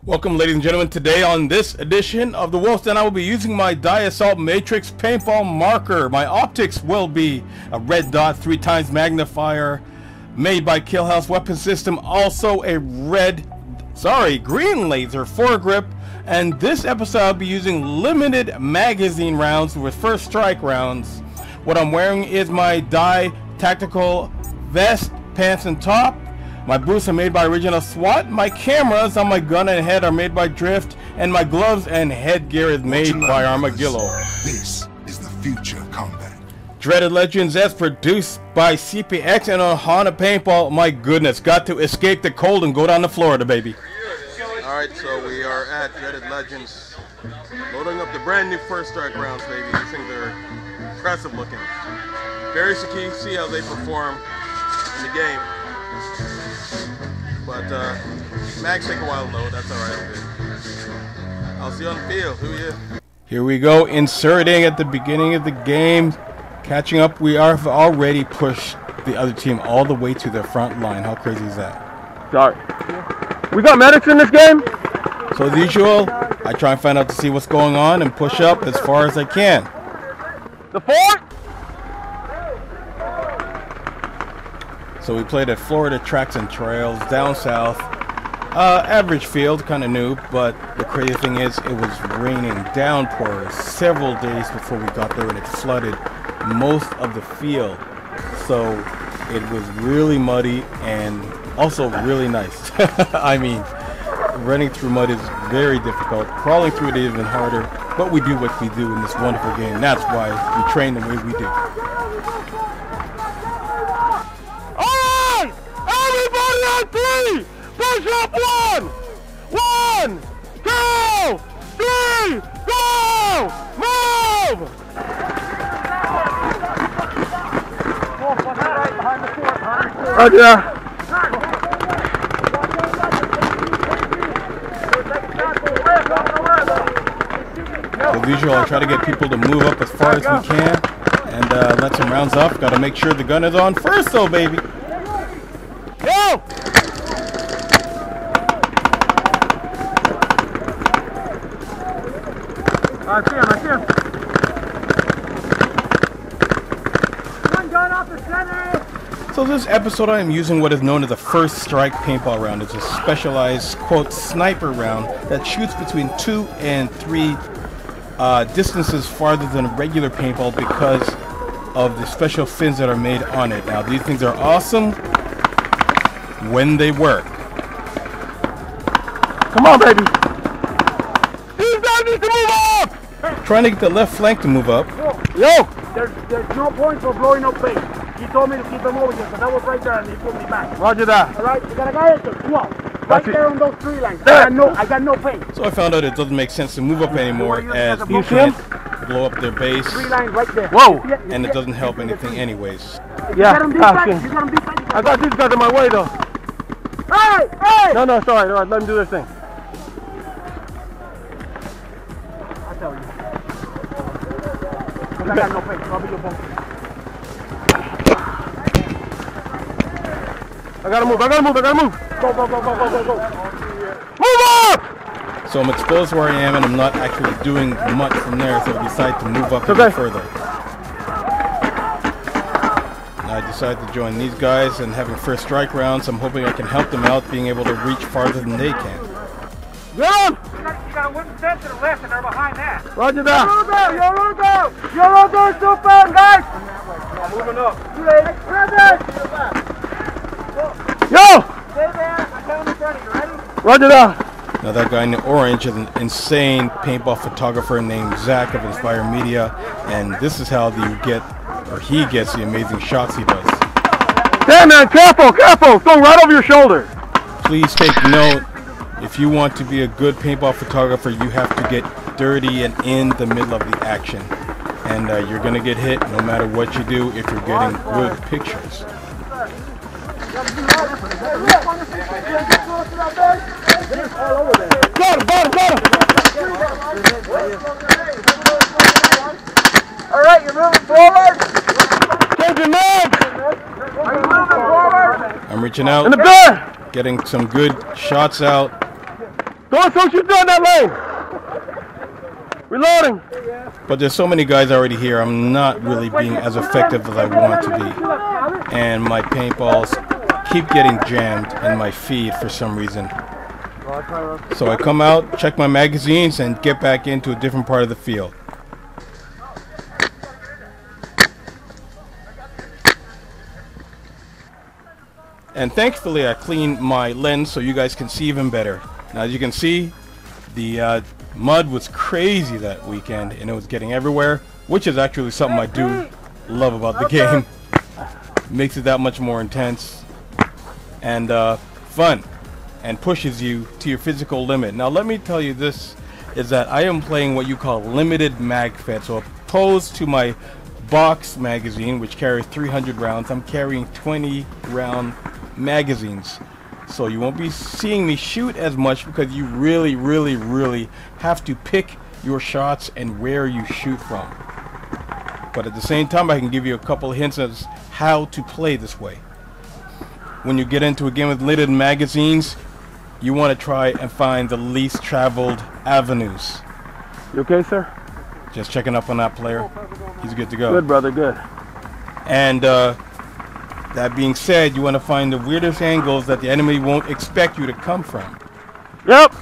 Welcome, ladies and gentlemen. Today on this edition of the Wolf Den, I will be using my Die Assault Matrix paintball marker. My optics will be a red dot 3x magnifier made by Kill House Weapon System. Also a green laser foregrip. And this episode I'll be using limited magazine rounds with first strike rounds. What I'm wearing is my Die tactical vest, pants, and top. My boots are made by Original SWAT. My cameras on my gun and head are made by Drift, and my gloves and headgear is made by Armadillo. This is the future combat. Dreaded Legends as produced by CPX and Ohana Paintball. My goodness, got to escape the cold and go down to Florida, baby. Alright, so we are at Dreaded Legends, loading up the brand new first strike rounds, baby. These things are impressive looking. Very secure, see how they perform in the game. But mags take a while to load, that's alright. I'll see you on the field. Who are you? Here we go, inserting at the beginning of the game. Catching up, we have already pushed the other team all the way to the front line. How crazy is that? Sorry. We got medics in this game? So as usual, I try and find out to see what's going on and push up as far as I can. The fort? So we played at Florida Tracks and Trails down south. Average field, kind of new, but the crazy thing is it was raining downpours several days before we got there, and it flooded most of the field. So it was really muddy and also really nice. I mean, running through mud is very difficult. Crawling through it is even harder, but we do what we do in this wonderful game. That's why we train the way we do. Three! Push up! One, 2, 3, go! Move! Roger that. As usual, I try to get people to move up as far as we can and let some rounds off. Got to make sure the gun is on first, though, baby. Go! I see him. One gun off the center! So this episode I am using what is known as a first strike paintball round. It's a specialized, quote, sniper round that shoots between 2 and 3 distances farther than a regular paintball because of the special fins that are made on it. Now these things are awesome when they work. Come on, baby! These guys need to move up! Trying to get the left flank to move up. Yo! There's no point for blowing up base. He told me to keep him over here, because I was right there and he put me back. Roger that. Alright, you got a guy there. Come on. Right there on those 3 lines. I got no paint. So I found out it doesn't make sense to move up anymore as you can't blow up their base. 3 lines right there. Whoa! And it doesn't help anything anyways. Yeah, I got these guys in my way though. Hey! Hey! No, it's alright, let him do their thing. I'll tell you. I got no paint, I'll be your bunker. I gotta move. Go. Move up! So I'm exposed where I am and I'm not actually doing much from there, so I decide to move up a bit further. I decided to join these guys and having first strike rounds. I'm hoping I can help them out, being able to reach farther than they can. Get him! You got a wooden step to the left and they're behind that. Roger that! You're over, super, guys! I'm moving up. Yo! Stay there. I'm coming in front of you. Ready? Roger that! Now that guy in the orange is an insane paintball photographer named Zach of Inspire Media, and this is how he gets the amazing shots he does. Damn, man, careful! Go right over your shoulder! Please take note, if you want to be a good paintball photographer, you have to get dirty and in the middle of the action. And you're going to get hit no matter what you do if you're getting good pictures. Got him! Alright, you're moving forward. Changing mag! Are you moving forward? I'm reaching out. In the back! Getting some good shots out. Don't shoot down that lane. Reloading. But there's so many guys already here, I'm not really being as effective as I want to be. And my paintballs keep getting jammed in my feed for some reason. So I come out, check my magazines, and get back into a different part of the field. And thankfully I cleaned my lens so you guys can see even better. Now as you can see, the mud was crazy that weekend and it was getting everywhere, which is actually something I do love about the game. Makes it that much more intense and fun, and pushes you to your physical limit. Now let me tell you, this is that I am playing what you call limited mag fed. So opposed to my box magazine, which carries 300 rounds, I'm carrying 20 round magazines. So you won't be seeing me shoot as much because you really have to pick your shots and where you shoot from. But at the same time, I can give you a couple of hints as how to play this way. When you get into a game with limited magazines, you want to try and find the least traveled avenues. You okay, sir? Just checking up on that player. He's good to go. Good, brother, good. And that being said, you want to find the weirdest angles that the enemy won't expect you to come from. Yep.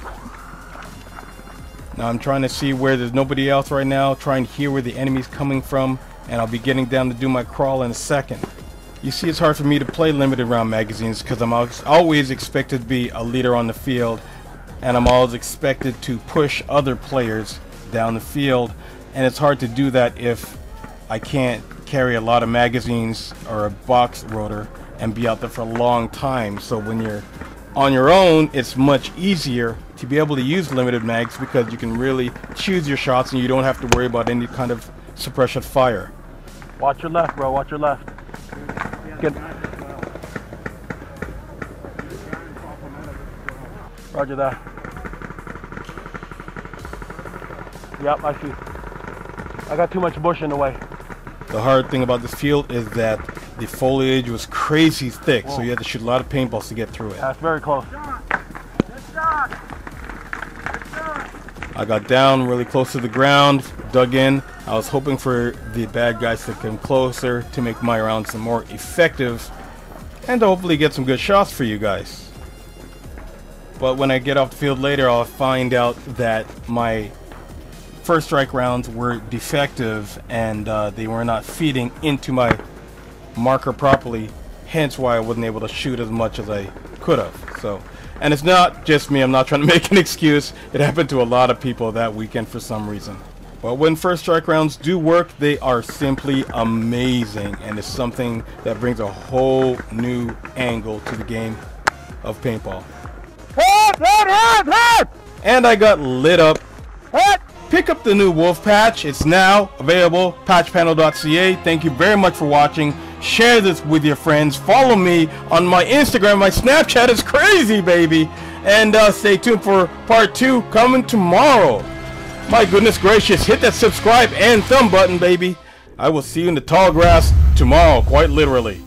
Now I'm trying to see where there's nobody else right now, trying to hear where the enemy's coming from, and I'll be getting down to do my crawl in a second. You see, it's hard for me to play limited round magazines because I'm always expected to be a leader on the field, and I'm always expected to push other players down the field, and it's hard to do that if I can't carry a lot of magazines or a box rotor and be out there for a long time. So when you're on your own, it's much easier to be able to use limited mags because you can really choose your shots and you don't have to worry about any kind of suppression fire. Watch your left, bro. Watch your left. Get. Roger that. Yep, I see. I got too much bush in the way. The hard thing about this field is that the foliage was crazy thick, so you had to shoot a lot of paintballs to get through it. That's very close. I got down really close to the ground, dug in. I was hoping for the bad guys to come closer to make my rounds more effective and to hopefully get some good shots for you guys. But when I get off the field later, I'll find out that my first strike rounds were defective and they were not feeding into my marker properly, hence why I wasn't able to shoot as much as I could have. So, and it's not just me, I'm not trying to make an excuse. It happened to a lot of people that weekend for some reason. But when first strike rounds do work, they are simply amazing, and it's something that brings a whole new angle to the game of paintball. And I got lit up. Pick up the new Wolf patch. It's now available, patchpanel.ca. Thank you very much for watching. Share this with your friends. Follow me on my Instagram. My Snapchat is crazy, baby. And stay tuned for part 2 coming tomorrow. My goodness gracious, hit that subscribe and thumb button, baby. I will see you in the tall grass tomorrow, quite literally.